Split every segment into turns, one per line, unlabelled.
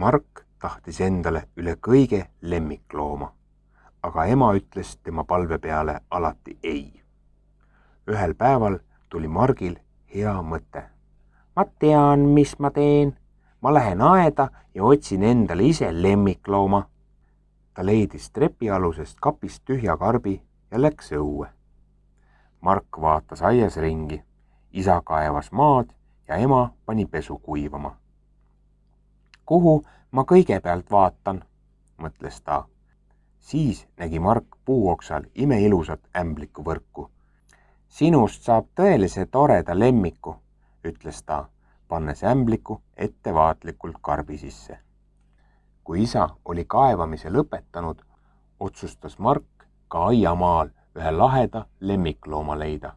Mark tahtis endale üle kõige lemmiklooma, aga ema ütles tema palve peale alati ei. Ühel päeval tuli Margil hea mõte. Ma tean, mis ma teen. Ma lähen aeda ja otsin endale ise lemmiklooma. Ta leidis trepialusest kapist tühja karbi ja läks õue. Mark vaatas aias ringi. Isa kaevas maad ja ema pani pesu kuivama. Kuhu ma kõigepealt vaatan, mõtles ta. Siis nägi Mark puuoksal imeilusat ämblikuvõrku. Sinust saab tõelise toreda lemmiku, ütles ta, pannes ämbliku ettevaatlikult karbi sisse. Kui isa oli kaevamise lõpetanud, otsustas Mark ka aiamaal ühe laheda lemmiklooma leida.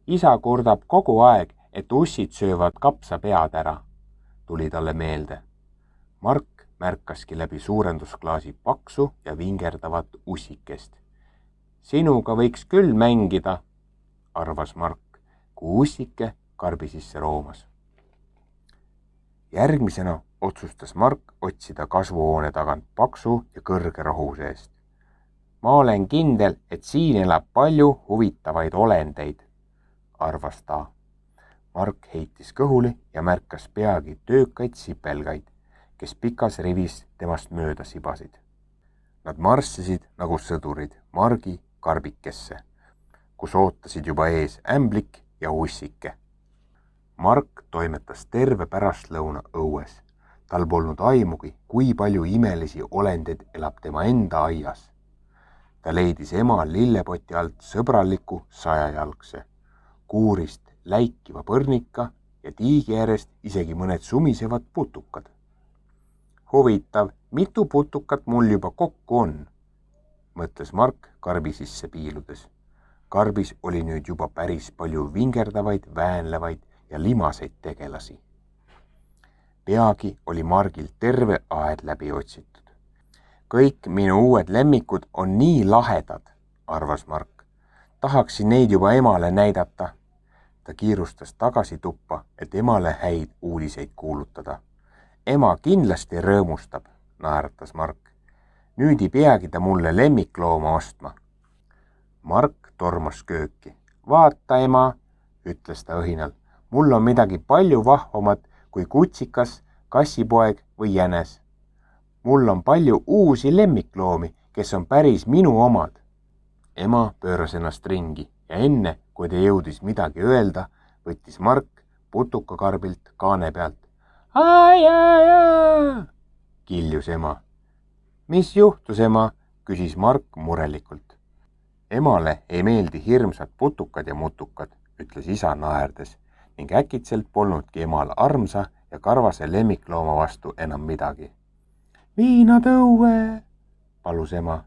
Isa kurdab kogu aeg, et ussid söövad kapsa pead ära, tuli talle meelde. Mark märkaski läbi suurendusklaasi paksu ja vingerdavat ussikest. Sinuga võiks küll mängida, arvas Mark, kui ussike karbi sisse roomas. Järgmisena otsustas Mark otsida kasvuhoone tagant paksu ja kõrge rohu seest. Ma olen kindel, et siin elab palju huvitavaid olendeid, arvas ta. Mark heitis kõhuli ja märkas peagi töökaid sipelgaid, kes pikas rivis temast mööda sibasid. Nad marssisid nagu sõdurid Margi karbikesse, kus ootasid juba ees ämblik ja ussike. Mark toimetas terve pärastlõuna õues. Tal polnud aimugi, kui palju imelisi olendeid elab tema enda aias. Ta leidis ema lillepoti alt sõbraliku sajajalgse, kuurist läikiva põrnika ja tiigi äärest isegi mõned sumisevad putukad. Huvitav, mitu putukat mul juba kokku on, mõtles Mark karbi sisse piiludes. Karbis oli nüüd juba päris palju vingerdavaid, väänlevaid ja limaseid tegelasi. Peagi oli Margil terve aed läbi otsitud. Kõik minu uued lemmikud on nii lahedad, arvas Mark. Tahaksin neid juba emale näidata. Ta kiirustas tagasi tuppa, et emale häid uudiseid kuulutada. Ema kindlasti rõõmustab, naeratas Mark. Nüüd ei peagi ta mulle lemmiklooma ostma. Mark tormas kööki. Vaata, ema, ütles ta õhinal. Mul on midagi palju vahvamat kui kutsikas, kassipoeg või jänes. Mul on palju uusi lemmikloomi, kes on päris minu omad. Ema pööras ennast ringi ja enne, kui ta jõudis midagi öelda, võttis Mark putukakarbilt kaane pealt. Ai, kiljus ema. Mis juhtus, ema, küsis Mark murelikult. Emale ei meeldi hirmsad putukad ja mutukad, ütles isa naerdes ning äkitselt polnudki emal armsa ja karvase lemmiklooma vastu enam midagi. Viinad õue, palus ema.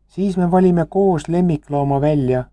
Siis me valime koos lemmiklooma välja,